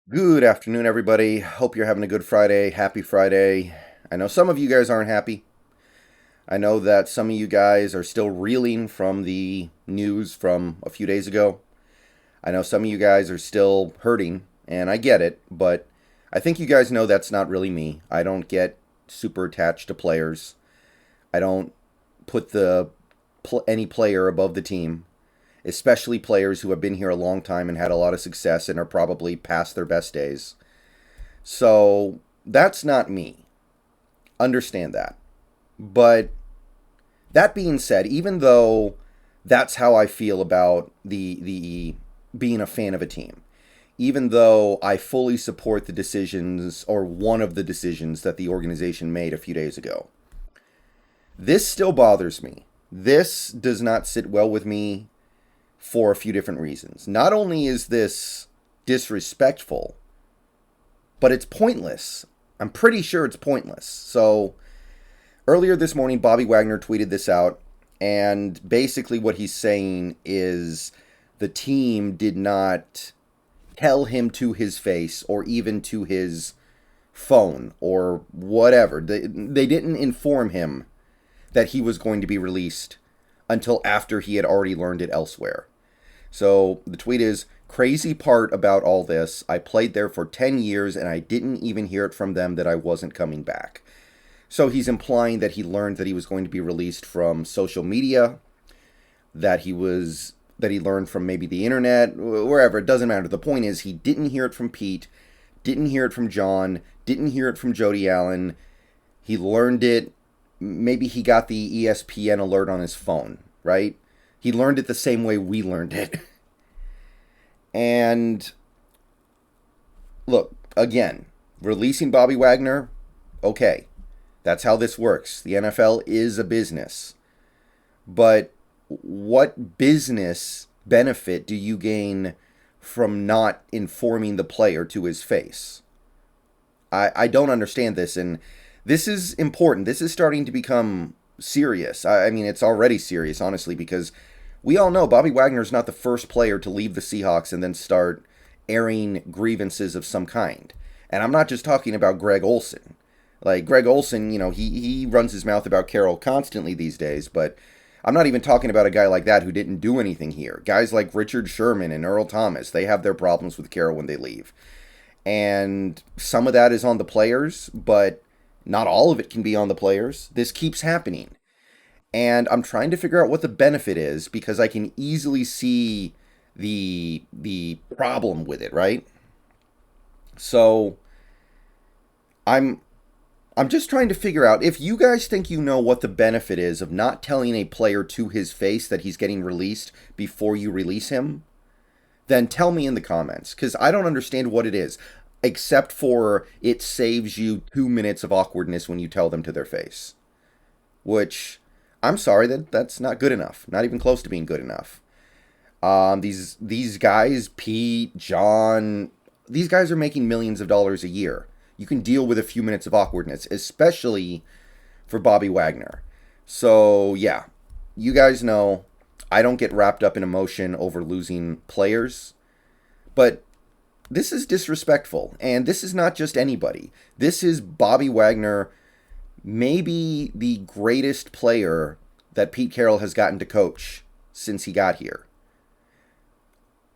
Good afternoon, everybody. Hope you're having a good Friday. Happy Friday. I know some of you guys aren't happy. I know that some of you guys are still reeling from the news from a few days ago. I know some of you guys are still hurting, and I get it, but I think you guys know that's not really me. I don't get super attached to players. I don't put any player above the team, especially players who have been here a long time and had a lot of success and are probably past their best days. So that's not me. Understand that. But that being said, even though that's how I feel about the being a fan of a team, even though I fully support the decisions or one of the decisions that the organization made a few days ago, this still bothers me. This does not sit well with me for a few different reasons. Not only is this disrespectful, but it's pointless. I'm pretty sure it's pointless. So, earlier this morning, Bobby Wagner tweeted this out, and basically what he's saying is the team did not tell him to his face or even to his phone or whatever. They didn't inform him that he was going to be released until after he had already learned it elsewhere. So the tweet is, crazy part about all this, I played there for 10 years and I didn't even hear it from them that I wasn't coming back. So he's implying that he learned that he was going to be released from social media, that he learned from maybe the internet, wherever, it doesn't matter. The point is he didn't hear it from Pete, didn't hear it from John, didn't hear it from Jody Allen. He learned it, maybe he got the ESPN alert on his phone, right? He learned it the same way we learned it. And look, again, releasing Bobby Wagner, okay, that's how this works. The NFL is a business. But what business benefit do you gain from not informing the player to his face? I don't understand this, and this is important. This is starting to become serious. I mean, it's already serious, honestly, because we all know Bobby Wagner's not the first player to leave the Seahawks and then start airing grievances of some kind. And I'm not just talking about Greg Olsen. Like, Greg Olsen, he runs his mouth about Carroll constantly these days, but I'm not even talking about a guy like that who didn't do anything here. Guys like Richard Sherman and Earl Thomas, they have their problems with Carroll when they leave. And some of that is on the players, but not all of it can be on the players. This keeps happening. And I'm trying to figure out what the benefit is because I can easily see the problem with it, right? So I'm I'm just trying to figure out if you guys think you know what the benefit is of not telling a player to his face that he's getting released before you release him, then tell me in the comments because I don't understand what it is except for it saves you 2 minutes of awkwardness when you tell them to their face, which I'm sorry that's not good enough, not even close to being good enough. These guys, Pete, John, these guys are making millions of dollars a year. You can deal with a few minutes of awkwardness, especially for Bobby Wagner. So yeah, you guys know I don't get wrapped up in emotion over losing players, but this is disrespectful, and this is not just anybody. This is Bobby Wagner, maybe the greatest player that Pete Carroll has gotten to coach since he got here.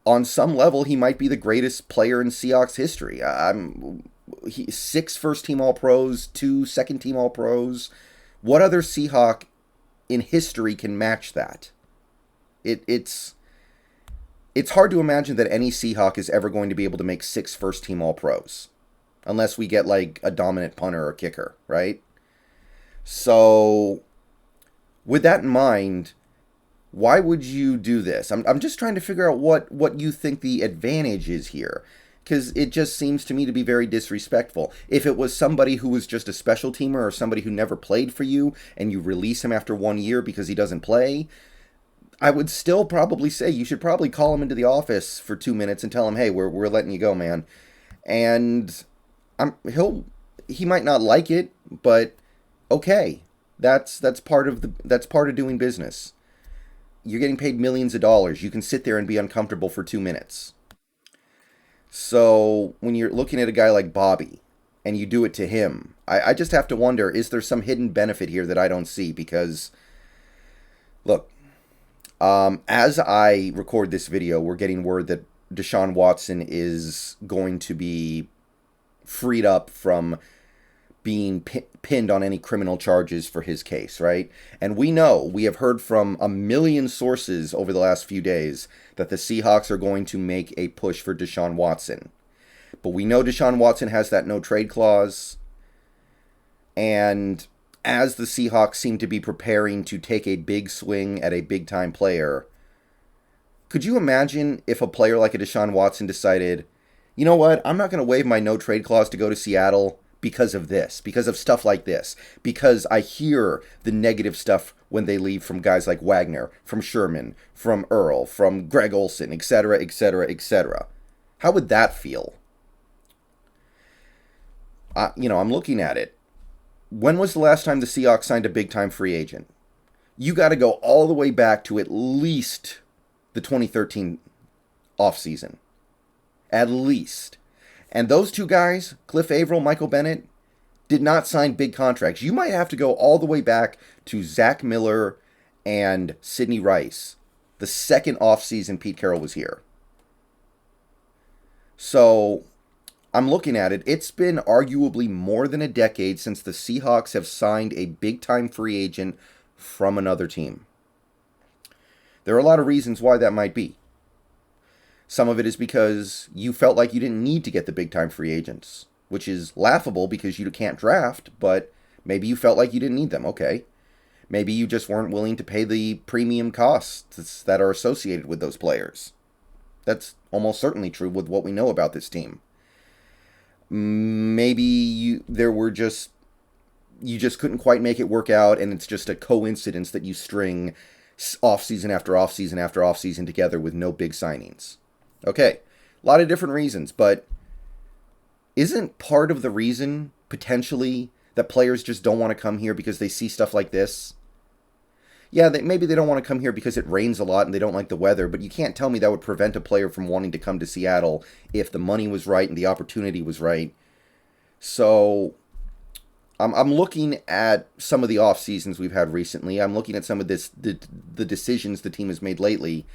On some level, he might be the greatest player in Seahawks history. Six first team All Pros, two second team All Pros. What other Seahawk in history can match that? It's hard to imagine that any Seahawk is ever going to be able to make six first team All Pros, unless we get like a dominant punter or kicker, right? So, with that in mind, why would you do this? I'm just trying to figure out what you think the advantage is here. Because it just seems to me to be very disrespectful. If it was somebody who was just a special teamer or somebody who never played for you and you release him after 1 year because he doesn't play, I would still probably say you should probably call him into the office for 2 minutes and tell him, hey, we're letting you go, man. And he might not like it, but okay. That's part of doing business. You're getting paid millions of dollars. You can sit there and be uncomfortable for 2 minutes. So when you're looking at a guy like Bobby and you do it to him, I just have to wonder, is there some hidden benefit here that I don't see? Because, look, as I record this video, we're getting word that Deshaun Watson is going to be freed up from being pinned on any criminal charges for his case, right? And we have heard from a million sources over the last few days that the Seahawks are going to make a push for Deshaun Watson. But we know Deshaun Watson has that no trade clause. And as the Seahawks seem to be preparing to take a big swing at a big time player, could you imagine if a player like a Deshaun Watson decided, you know what, I'm not going to waive my no trade clause to go to Seattle because of this, because of stuff like this, because I hear the negative stuff when they leave from guys like Wagner, from Sherman, from Earl, from Greg Olsen, etc., etc., etc. How would that feel? I'm looking at it. When was the last time the Seahawks signed a big-time free agent? You got to go all the way back to at least the 2013 offseason. At least. And those two guys, Cliff Averill, Michael Bennett, did not sign big contracts. You might have to go all the way back to Zach Miller and Sidney Rice, the second offseason Pete Carroll was here. So, I'm looking at it. It's been arguably more than a decade since the Seahawks have signed a big-time free agent from another team. There are a lot of reasons why that might be. Some of it is because you felt like you didn't need to get the big-time free agents, which is laughable because you can't draft, but maybe you felt like you didn't need them. Okay. Maybe you just weren't willing to pay the premium costs that are associated with those players. That's almost certainly true with what we know about this team. Maybe you just couldn't quite make it work out, and it's just a coincidence that you string offseason after offseason after offseason together with no big signings. Okay, a lot of different reasons, but isn't part of the reason, potentially, that players just don't want to come here because they see stuff like this? Yeah, maybe they don't want to come here because it rains a lot and they don't like the weather, but you can't tell me that would prevent a player from wanting to come to Seattle if the money was right and the opportunity was right. So, I'm looking at some of the off seasons we've had recently. I'm looking at some of the decisions the team has made lately,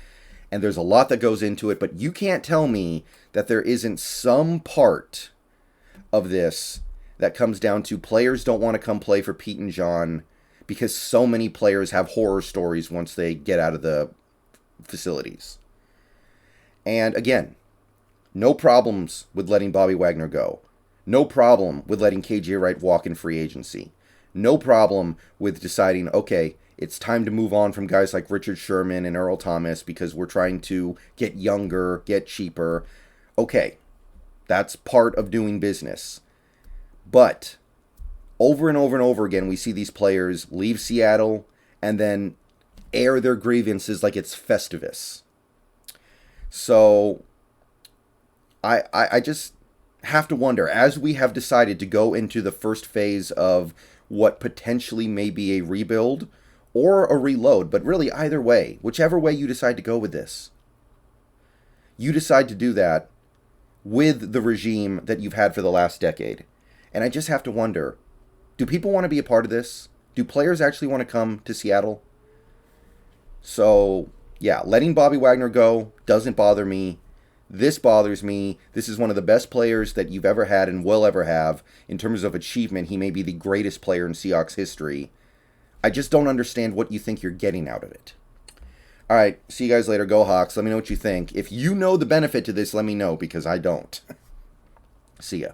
and there's a lot that goes into it, but you can't tell me that there isn't some part of this that comes down to players don't want to come play for Pete and John because so many players have horror stories once they get out of the facilities. And again, no problems with letting Bobby Wagner go. No problem with letting KJ Wright walk in free agency. No problem with deciding, okay, it's time to move on from guys like Richard Sherman and Earl Thomas because we're trying to get younger, get cheaper. Okay, that's part of doing business. But over and over and over again, we see these players leave Seattle and then air their grievances like it's Festivus. So I just have to wonder, as we have decided to go into the first phase of what potentially may be a rebuild or a reload, but really either way, whichever way you decide to go with this, you decide to do that with the regime that you've had for the last decade. And I just have to wonder, do people want to be a part of this? Do players actually want to come to Seattle? So, yeah, letting Bobby Wagner go doesn't bother me. This bothers me. This is one of the best players that you've ever had and will ever have. In terms of achievement, he may be the greatest player in Seahawks history. I just don't understand what you think you're getting out of it. All right, see you guys later. Go Hawks. Let me know what you think. If you know the benefit to this, let me know, because I don't. See ya.